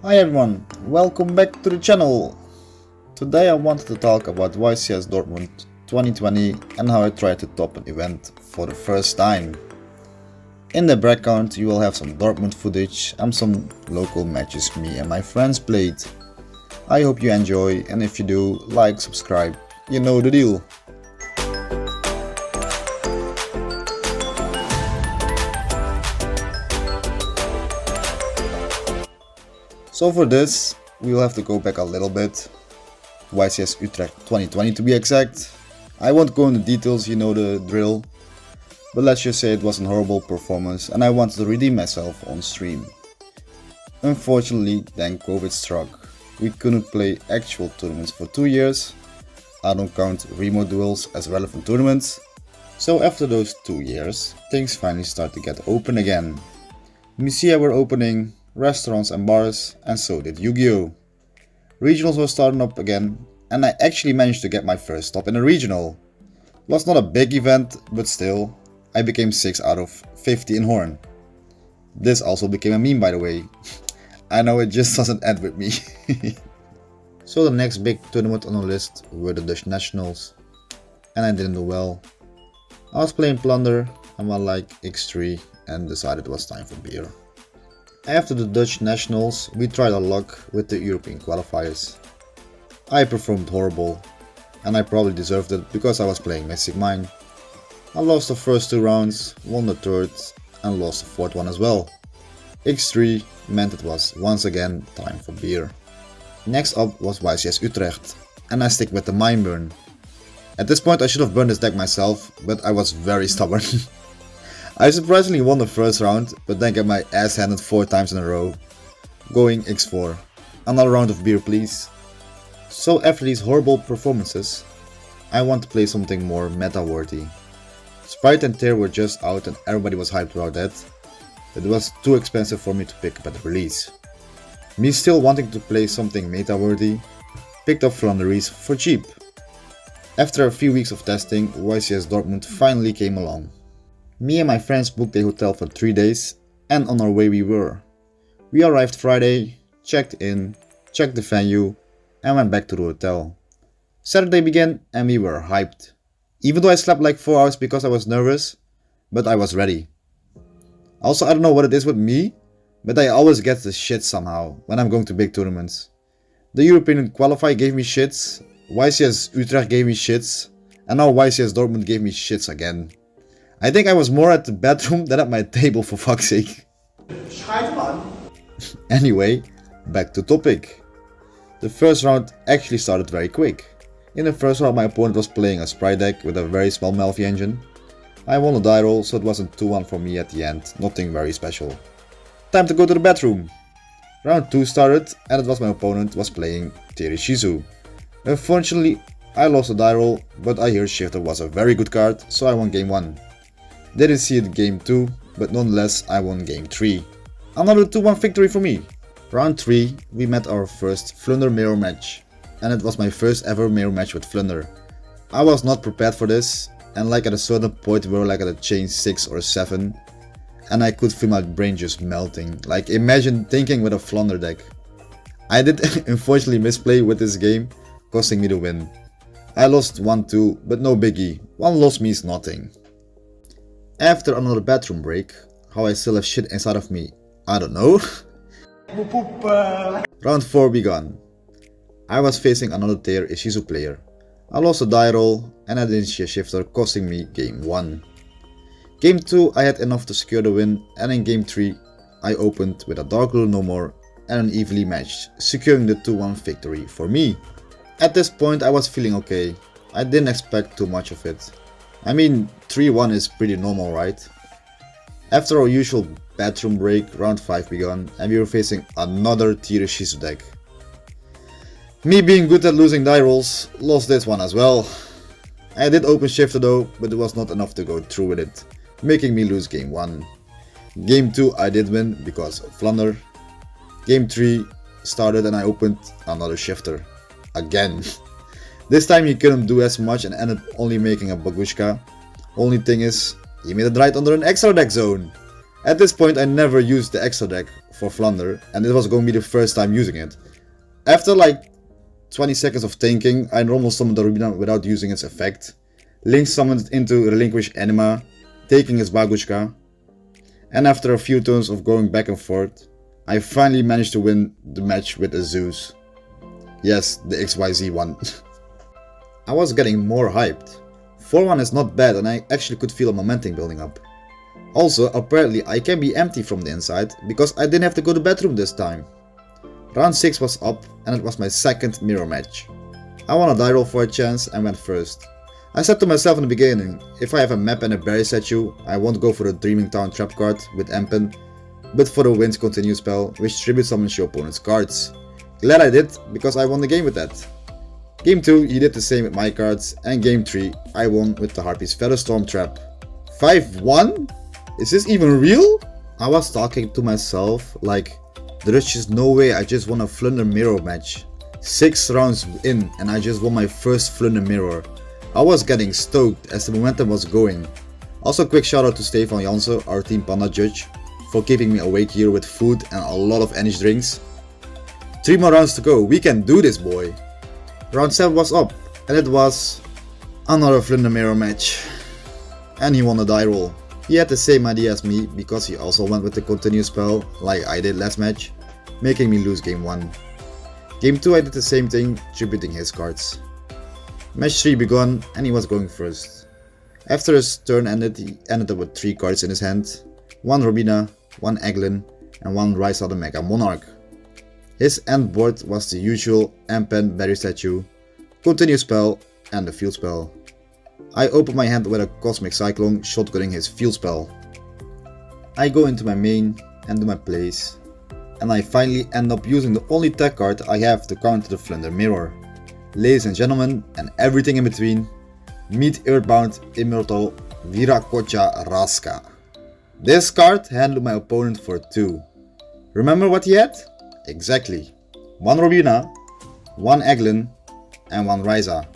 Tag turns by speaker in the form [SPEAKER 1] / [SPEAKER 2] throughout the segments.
[SPEAKER 1] Hi everyone, welcome back to the channel. Today I wanted to talk about YCS Dortmund 2020 and how I tried to top an event for the first time. In the background you will have some Dortmund footage and some local matches me and my friends played. I hope you enjoy, and if you do, like, subscribe, you know the deal. So for this, we will have to go back a little bit. YCS Utrecht 2020 to be exact. I won't go into details, you know the drill. But let's just say it was a horrible performance and I wanted to redeem myself on stream. Unfortunately, then COVID struck. We couldn't play actual tournaments for 2 years. I don't count remote duels as relevant tournaments. So after those 2 years, things finally start to get open again. Museums were opening, restaurants and bars, and so did Yu-Gi-Oh! Regionals were starting up again, and I actually managed to get my first stop in a regional. Was not a big event, but still, I became 6 out of 50 in Horn. This also became a meme, by the way. I know it just doesn't end with me. So the next big tournament on the list were the Dutch Nationals, and I didn't do well. I was playing Plunder and won like X3 and decided it was time for beer. After the Dutch Nationals, we tried our luck with the European qualifiers. I performed horrible, and I probably deserved it because I was playing Mystic Mine. I lost the first 2 rounds, won the third, and lost the fourth one as well. X3 meant it was once again time for beer. Next up was YCS Utrecht, and I stick with the Mine Burn. At this point I should have burned this deck myself, but I was very stubborn. I surprisingly won the first round, but then got my ass handed 4 times in a row. Going X4. Another round of beer please. So after these horrible performances, I want to play something more meta-worthy. Sprite and Tear were just out and everybody was hyped about that. It was too expensive for me to pick up at the release. Me still wanting to play something meta-worthy, picked up Flanderies for cheap. After a few weeks of testing, YCS Dortmund finally came along. Me and my friends booked a hotel for 3 days, and on our way we were. We arrived Friday, checked in, checked the venue, and went back to the hotel. Saturday began and we were hyped. Even though I slept like 4 hours because I was nervous, but I was ready. Also, I don't know what it is with me, but I always get the shit somehow when I'm going to big tournaments. The European qualifier gave me shits, YCS Utrecht gave me shits, and now YCS Dortmund gave me shits again. I think I was more at the bedroom than at my table, for fuck's sake. Anyway, back to topic. The first round actually started very quick. In the first round my opponent was playing a Sprite deck with a very small Melfi engine. I won a die roll, so it wasn't 2-1 for me at the end, nothing very special. Time to go to the bedroom. Round 2 started and it was my opponent was playing Terishizu. Unfortunately I lost a die roll, but I hear Shifter was a very good card, so I won game 1. Didn't see it game 2, but nonetheless I won game 3. Another 2-1 victory for me. Round 3 we met our first Flunder mirror match, and it was my first ever mirror match with Flunder. I was not prepared for this, and like at a certain point we were like at a chain 6 or 7, and I could feel my brain just melting. Like imagine thinking with a Flunder deck. I did unfortunately misplay with this game, costing me the win. I lost 1-2, but no biggie, 1 loss means nothing. After another bathroom break, how I still have shit inside of me, I don't know. Round 4 began. I was facing another Tear Ishizu player. I lost a die roll and I didn't see a shifter, costing me game 1. Game 2 I had enough to secure the win, and in game 3 I opened with a Dark Rule no more and an evenly matched, securing the 2-1 victory for me. At this point I was feeling okay. I didn't expect too much of it. I mean, 3-1 is pretty normal, right? After our usual bathroom break, round 5 began and we were facing another Terishizu deck. Me being good at losing die rolls, lost this one as well. I did open Shifter though, but it was not enough to go through with it, making me lose game 1. Game 2 I did win because of Flunder. Game 3 started and I opened another Shifter. Again. This time he couldn't do as much and ended up only making a Bagushka. Only thing is, he made it right under an extra deck zone. At this point I never used the extra deck for Flunder, and this was going to be the first time using it. After like 20 seconds of thinking, I normal summoned the Rubina without using its effect. Link summoned into Relinquish Anima, taking his Bagushka. And after a few turns of going back and forth, I finally managed to win the match with a Zeus. Yes, the XYZ one. I was getting more hyped. 4-1 is not bad and I actually could feel a momentum building up. Also, apparently I can be empty from the inside because I didn't have to go to the bathroom this time. Round 6 was up and it was my second mirror match. I won a die roll for a chance and went first. I said to myself in the beginning, if I have a map and a berry statue, I won't go for the Dreaming Town trap card with Empen, but for the Winds Continue spell, which tribute summons your opponent's cards. Glad I did, because I won the game with that. Game 2 he did the same with my cards, and game 3 I won with the Harpy's Featherstorm trap. 5-1? Is this even real? I was talking to myself like, there is just no way I just won a Flunder mirror match. 6 rounds in and I just won my first Flunder mirror. I was getting stoked as the momentum was going. Also quick shout out to Stefan Janssen, our Team Panda judge, for keeping me awake here with food and a lot of energy drinks. 3 more rounds to go, we can do this boy. Round 7 was up and it was another Flunder mirror match. And he won a die roll. He had the same idea as me because he also went with the continue spell like I did last match, making me lose game 1. Game 2 I did the same thing, tributing his cards. Match 3 began and he was going first. After his turn ended, he ended up with 3 cards in his hand, 1 Robina, 1 Eglin and 1 Ryza the Mega Monarch. His end board was the usual Empen Berry Statue, Continue Spell and the Field Spell. I open my hand with a Cosmic Cyclone shotgunning his Field Spell. I go into my main and do my plays, and I finally end up using the only tech card I have to counter the Flunder Mirror. Ladies and gentlemen, and everything in between, meet Earthbound Immortal Viracocha Raska. This card handled my opponent for 2. Remember what he had? Exactly. 1 Robina, 1 Eglin and 1 Ryza.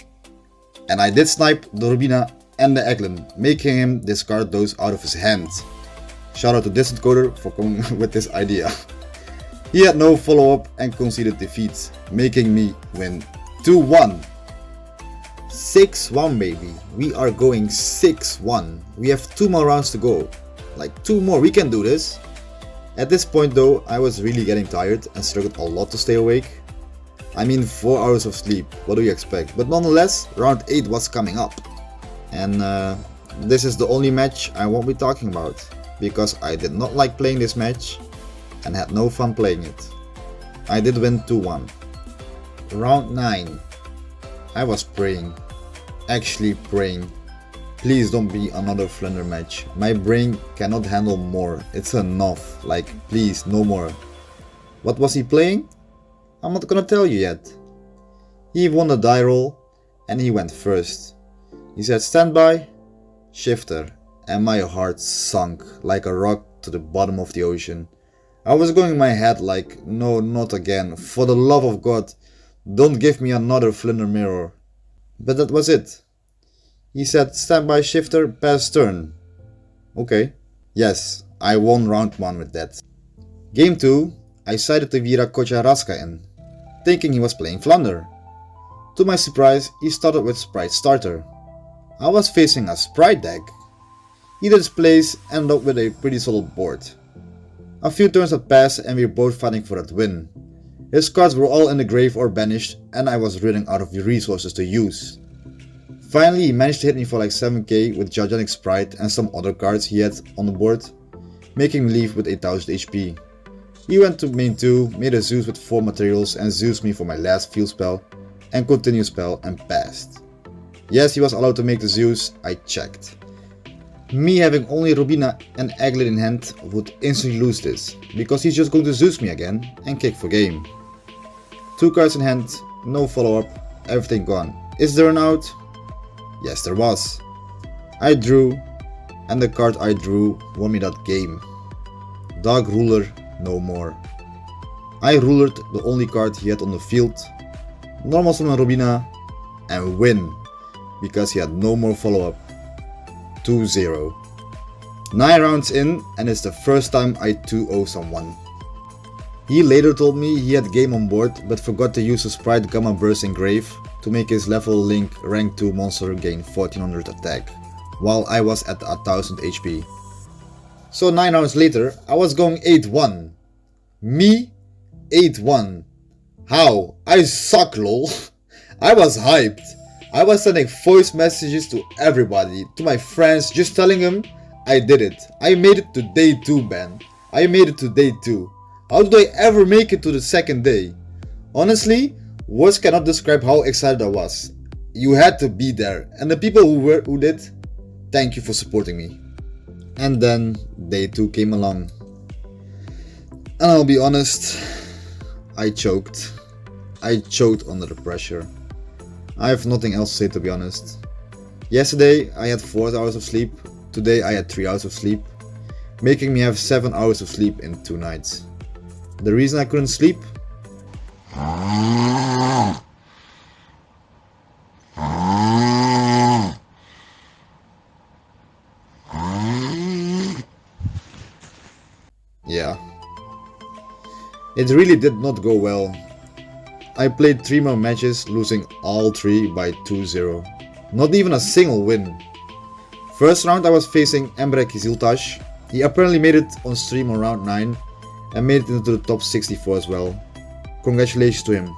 [SPEAKER 1] And I did snipe the Robina and the Eglin, making him discard those out of his hand. Shout out to Distant Coder for coming with this idea. He had no follow up and conceded defeat, making me win 2-1. 6-1 baby, we are going 6-1. We have 2 more rounds to go. Like 2 more, we can do this. At this point though, I was really getting tired and struggled a lot to stay awake. I mean 4 hours of sleep, what do you expect? But nonetheless, round 8 was coming up. And this is the only match I won't be talking about, because I did not like playing this match and had no fun playing it. I did win 2-1. Round 9. I was praying, actually praying, please don't be another Flunder match. My brain cannot handle more, it's enough, like please no more. What was he playing? I'm not gonna tell you yet. He won the die roll and he went first. He said standby, shifter, and my heart sunk like a rock to the bottom of the ocean. I was going in my head like, no, not again, for the love of God, don't give me another Flunder mirror. But that was it. He said standby shifter, pass turn. Okay. Yes, I won round 1 with that. Game 2, I sided the Viracocha Raska in, thinking he was playing Flunder. To my surprise, he started with Sprite Starter. I was facing a Sprite deck. He did his plays and ended up with a pretty solid board. A few turns had passed and we were both fighting for that win. His cards were all in the grave or banished and I was running out of resources to use. Finally he managed to hit me for like 7k with Gigantic Sprite and some other cards he had on the board, making me leave with 8000 HP. He went to main 2, made a Zeus with 4 materials and Zeused me for my last field spell and continue spell and passed. Yes, he was allowed to make the Zeus, I checked. Me having only Robina and Eglin in hand would instantly lose this, because he's just going to Zeus me again and kick for game. 2 cards in hand, no follow up, everything gone. Is there an out? Yes there was. I drew, and the card I drew won me that game. Dog Ruler no more. I rulered the only card he had on the field, normal summon Robina, and win, because he had no more follow up. 2-0. 9 rounds in and it's the first time I 2-0 someone. He later told me he had game on board but forgot to use the Sprite Gamma Burst Engrave to make his level Link rank 2 monster gain 1400 attack, while I was at 1000 HP. So 9 hours later, I was going 8-1. Me? 8-1. How? I suck, lol. I was hyped. I was sending voice messages to everybody, to my friends, just telling them I did it. I made it to day 2, man. I made it to day 2. How did I ever make it to the second day? Honestly, words cannot describe how excited I was. You had to be there, and the people who did, thank you for supporting me. And then day 2 came along. And I'll be honest, I choked. I choked under the pressure. I have nothing else to say, to be honest. Yesterday I had 4 hours of sleep, today I had 3 hours of sleep, making me have 7 hours of sleep in 2 nights. The reason I couldn't sleep? Yeah. It really did not go well. I played 3 more matches, losing all 3 by 2-0. Not even a single win. First round I was facing Emre Kiziltaş. He apparently made it on stream on round 9 and made it into the top 64 as well. Congratulations to him.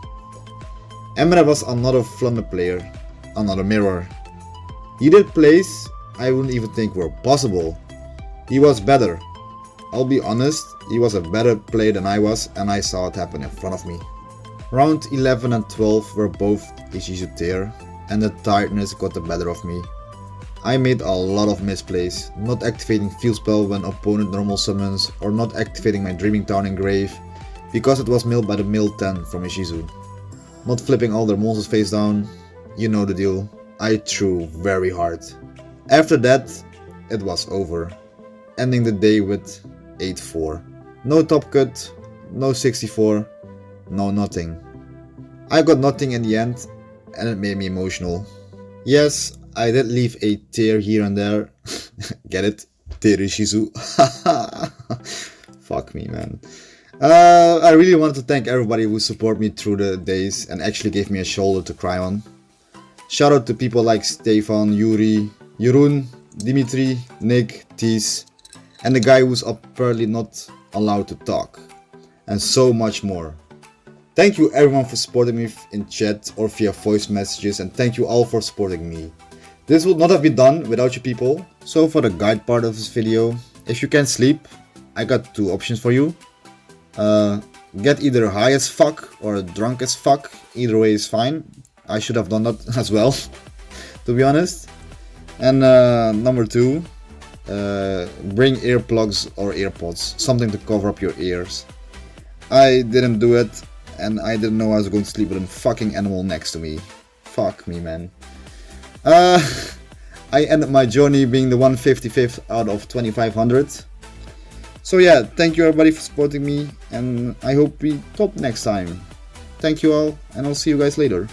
[SPEAKER 1] Emre was another Flunder player, another mirror. He did plays I wouldn't even think were possible. He was better. I'll be honest, he was a better player than I was, and I saw it happen in front of me. Round 11 and 12 were both Ishizu tier, and the tiredness got the better of me. I made a lot of misplays, not activating field spell when opponent normal summons, or not activating my Dreaming Town Engrave, because it was milled by the mill 10 from Ishizu. Not flipping all their monsters face down, you know the deal. I threw very hard. After that, it was over, ending the day with 8-4. No top cut, no 64, no nothing. I got nothing in the end, and it made me emotional. Yes, I did leave a tear here and there. Get it? Tear Ishizu. Fuck me, man. I really wanted to thank everybody who supported me through the days and actually gave me a shoulder to cry on. Shout out to people like Stefan, Yuri, Jeroen, Dimitri, Nick, Tees, and the guy who's apparently not allowed to talk, and so much more. Thank you everyone for supporting me in chat or via voice messages, and thank you all for supporting me. This would not have been done without you people. So for the guide part of this video, if you can't sleep, I got 2 options for you. Get either high as fuck or drunk as fuck, either way is fine. I should have done that as well, to be honest. And number 2, bring earplugs or earpods, something to cover up your ears. I didn't do it, and I didn't know I was going to sleep with a fucking animal next to me. Fuck me, man. I ended my journey being the 155th out of 2500. So yeah, thank you everybody for supporting me, and I hope we top next time. Thank you all, and I'll see you guys later.